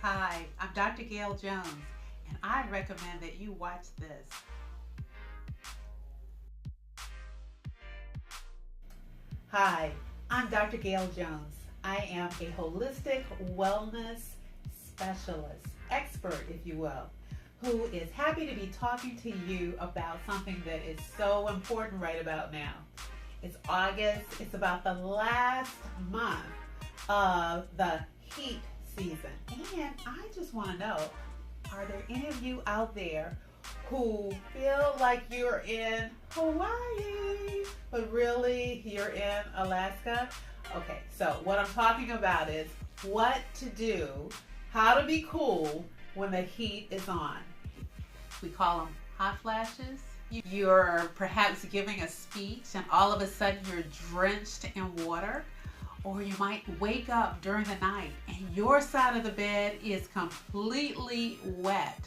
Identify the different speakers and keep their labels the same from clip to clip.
Speaker 1: Hi, I'm Dr. Gayle Jones, and I recommend that you watch this. Hi, I'm Dr. Gayle Jones. I am a holistic wellness specialist, expert, if you will, who is happy to be talking to you about something that is so important right about now. It's August, it's about the last month of the heat season. And I just want to know, are there any of you out there who feel like you're in Hawaii, but really you're in Alaska? Okay, so what I'm talking about is what to do, how to be cool when the heat is on. We call them hot flashes. You're perhaps giving a speech and all of a sudden you're drenched in water. Or you might wake up during the night and your side of the bed is completely wet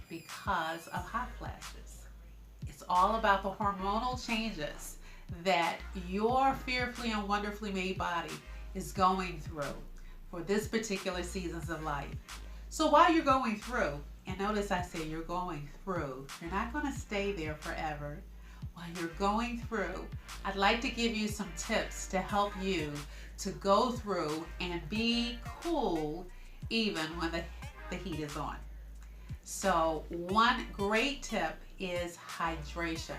Speaker 1: because of hot flashes. It's all about the hormonal changes that your fearfully and wonderfully made body is going through for this particular seasons of life. So while you're going through, and notice I say you're going through, you're not going to stay there forever. While you're going through, I'd like to give you some tips to help you to go through and be cool even when the heat is on. So one great tip is hydration.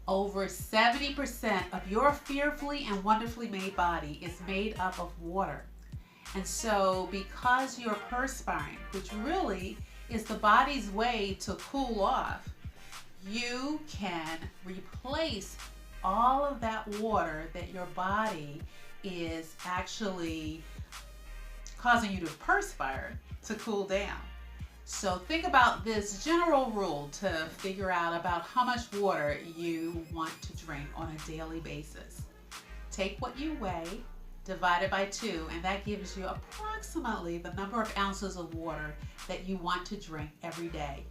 Speaker 1: Over 70% of your fearfully and wonderfully made body is made up of water. And so because you're perspiring, which really is the body's way to cool off, you can replace all of that water that your body is actually causing you to perspire to cool down. So think about this general rule to figure out about how much water you want to drink on a daily basis. Take what you weigh, divide it by 2, and that gives you approximately the number of ounces of water that you want to drink every day.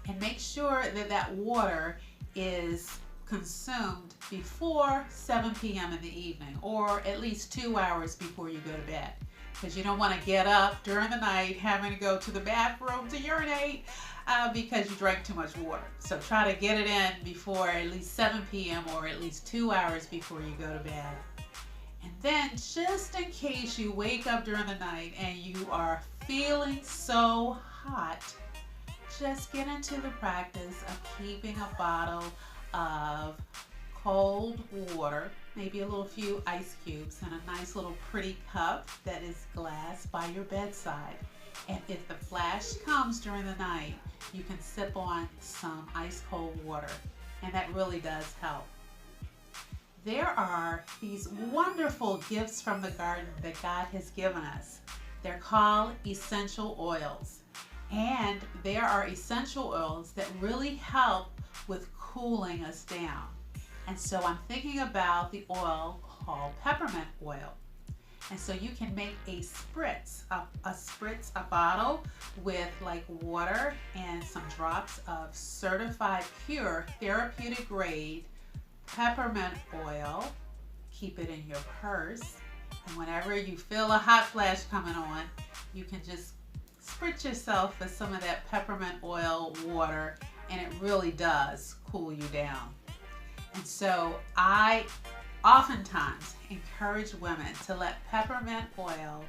Speaker 1: And make sure that that water is consumed before 7 p.m. in the evening, or at least 2 hours before you go to bed, because you don't want to get up during the night having to go to the bathroom to urinate because you drank too much water. So try to get it in before at least 7 p.m. or at least 2 hours before you go to bed. And then just in case you wake up during the night and you are feeling so hot, just get into the practice of keeping a bottle of cold water, maybe a little few ice cubes, and a nice little pretty cup that is glass by your bedside. And if the flash comes during the night, you can sip on some ice cold water, and that really does help. There are these wonderful gifts from the garden that God has given us. They're called essential oils. And there are essential oils that really help with cooling us down. And so I'm thinking about the oil called peppermint oil. And so you can make a spritz, a bottle with like water and some drops of certified pure therapeutic grade peppermint oil. Keep it in your purse. And whenever you feel a hot flash coming on, you can just spritz yourself with some of that peppermint oil water, and it really does cool you down. And so I oftentimes encourage women to let peppermint oil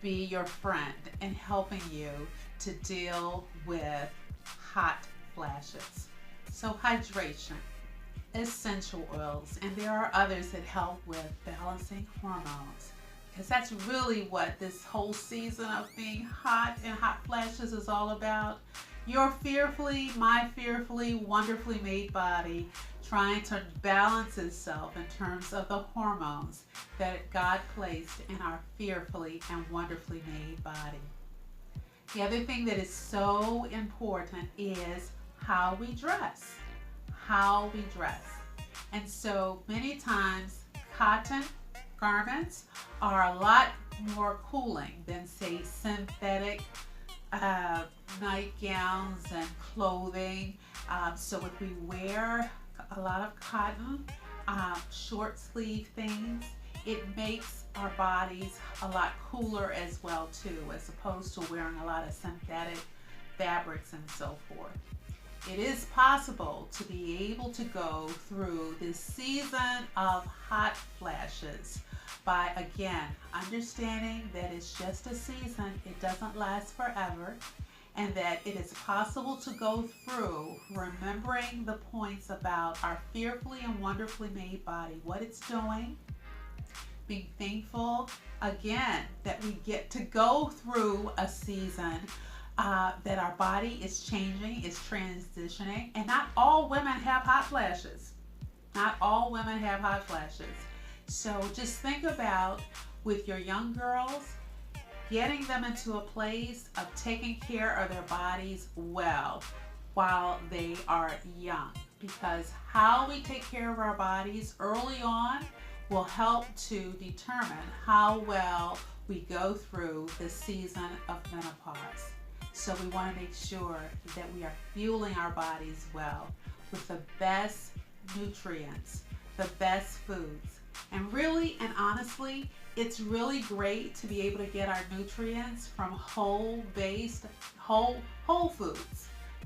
Speaker 1: be your friend in helping you to deal with hot flashes. So hydration, essential oils, and there are others that help with balancing hormones, because that's really what this whole season of being hot and hot flashes is all about. Your fearfully, my fearfully, wonderfully made body trying to balance itself in terms of the hormones that God placed in our fearfully and wonderfully made body. The other thing that is so important is how we dress. How we dress. And so many times cotton garments are a lot more cooling than, say, synthetic nightgowns and clothing. So if we wear a lot of cotton, short sleeve things, it makes our bodies a lot cooler as well too, as opposed to wearing a lot of synthetic fabrics and so forth. It is possible to be able to go through this season of hot flashes by, again, understanding that it's just a season, it doesn't last forever, and that it is possible to go through remembering the points about our fearfully and wonderfully made body, what it's doing, being thankful, again, that we get to go through a season, that our body is changing, is transitioning, and not all women have hot flashes. Not all women have hot flashes. So just think about, with your young girls, getting them into a place of taking care of their bodies well while they are young. Because how we take care of our bodies early on will help to determine how well we go through the season of menopause. So we want to make sure that we are fueling our bodies well with the best nutrients, the best foods. And really and honestly, it's really great to be able to get our nutrients from whole foods,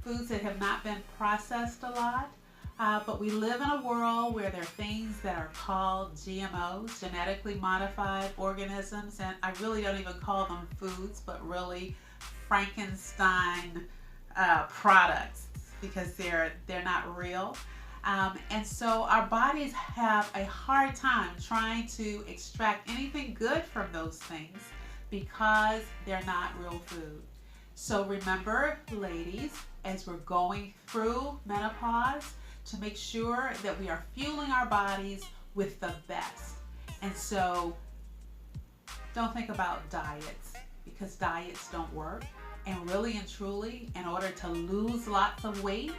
Speaker 1: foods that have not been processed a lot. But we live in a world where there are things that are called GMOs, genetically modified organisms, and I really don't even call them foods, but really Frankenstein products, because they're not real. And so our bodies have a hard time trying to extract anything good from those things because they're not real food. So remember, ladies, as we're going through menopause, to make sure that we are fueling our bodies with the best. And so don't think about diets, because diets don't work. And really and truly, in order to lose lots of weight,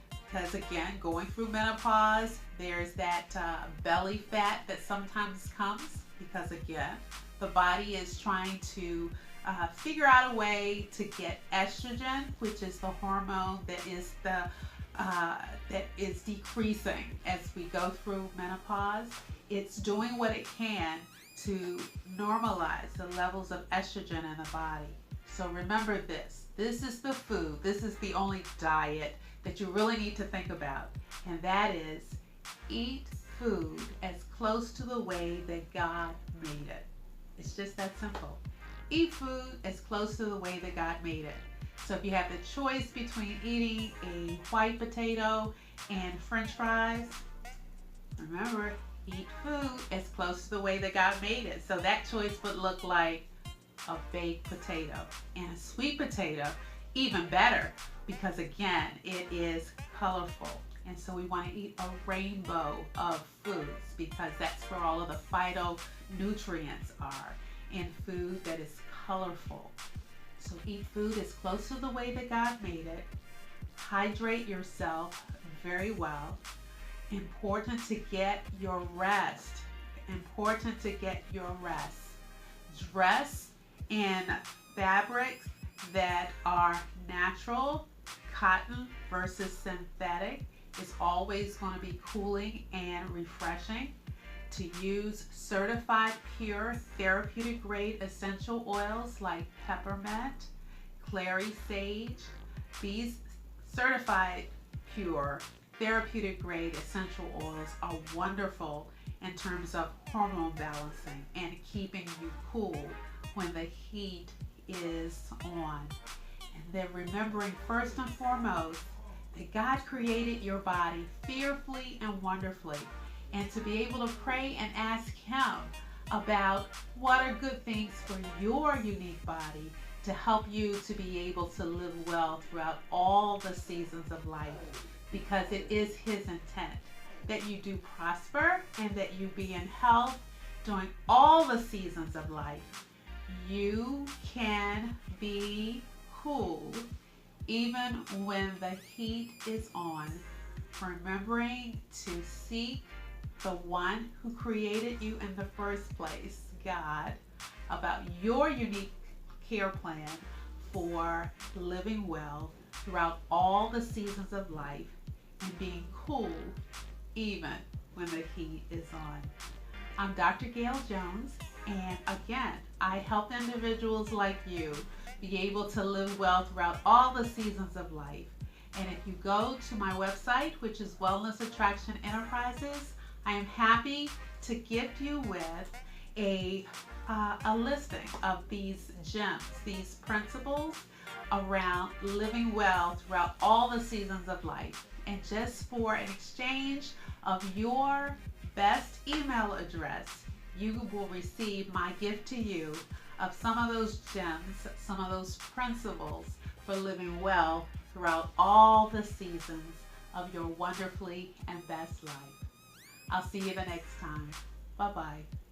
Speaker 1: because again, going through menopause, there's that belly fat that sometimes comes, because again, the body is trying to figure out a way to get estrogen, which is the hormone that is decreasing as we go through menopause. It's doing what it can to normalize the levels of estrogen in the body. So remember this. This is the food. This is the only diet that you really need to think about. And that is, eat food as close to the way that God made it. It's just that simple. Eat food as close to the way that God made it. So if you have the choice between eating a white potato and French fries, remember, eat food as close to the way that God made it. So that choice would look like a baked potato. And a sweet potato, even better, because again, it is colorful. And so we want to eat a rainbow of foods, because that's where all of the phytonutrients are in food that is colorful. So eat food as close to the way that God made it. Hydrate yourself very well. Important to get your rest. Important to get your rest. Dress in fabrics that are natural. Cotton versus synthetic is always going to be cooling and refreshing. To use certified pure therapeutic grade essential oils like peppermint, clary sage. These certified pure therapeutic grade essential oils are wonderful in terms of hormone balancing and keeping you cool when the heat is on. And then remembering first and foremost that God created your body fearfully and wonderfully, and to be able to pray and ask Him about what are good things for your unique body to help you to be able to live well throughout all the seasons of life, because it is His intent that you do prosper and that you be in health during all the seasons of life. You can be cool even when the heat is on, remembering to seek the one who created you in the first place, God, about your unique care plan for living well throughout all the seasons of life and being cool even when the heat is on. I'm Dr. Gayle Jones, And again, I help individuals like you be able to live well throughout all the seasons of life. And if you go to my website, which is Wellness Attraction Enterprises, I am happy to gift you with a listing of these gems, these principles around living well throughout all the seasons of life. And just for an exchange of your best email address, you will receive my gift to you of some of those gems, some of those principles for living well throughout all the seasons of your wonderfully and best life. I'll see you the next time. Bye-bye.